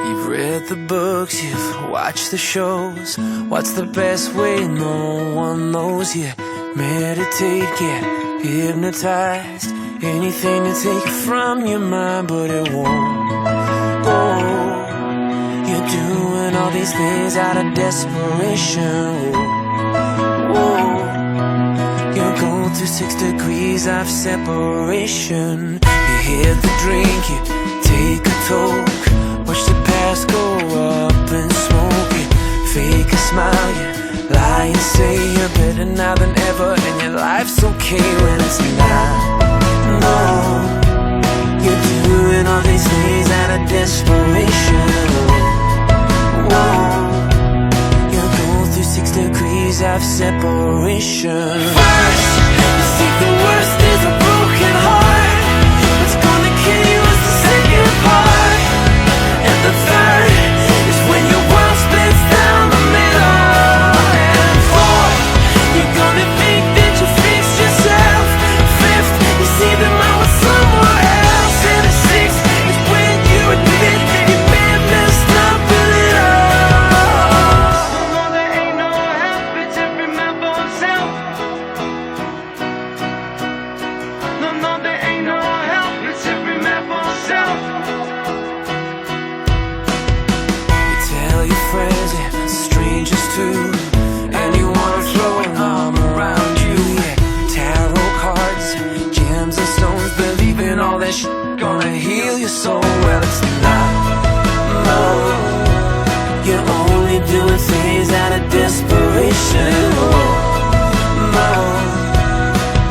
You've read the books, you've watched the shows. What's the best way? No one knows. You meditate, get hypnotized. Anything to take it from your mind, but it won't go. You're doing all these things out of desperation. Whoa. You're going through 6 degrees of separation. You hit the drink, you take a toke. Watch the past go up in smoke. You fake a smile, you lie and say you're better now than ever, and your life's okay when it's not. No, you're doing all these things out of desperation. Whoa, you're going through 6 degrees of separation. First, you think the worst is a broken heart. What's gonna kill you is the second part. And the third is when your world splits down the middle. And fourth, you're gonna think that you fixed yourself. Fifth, you see them out with someone else. And the sixth is when you admit you may have messed up with it all. No, there ain't no help, it's every man for himself. No, there ain't no help, it's every man for himself. You tell your friends and strangers too, and you wanna throw an arm around you. Yeah, tarot cards, gems and stones, believing all that shit gonna heal your soul. Well, it's not. No, you're only doing things out of desperation. No,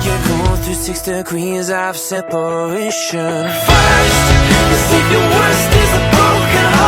you're going through 6 degrees of separation. First, you think the worst is a broken heart.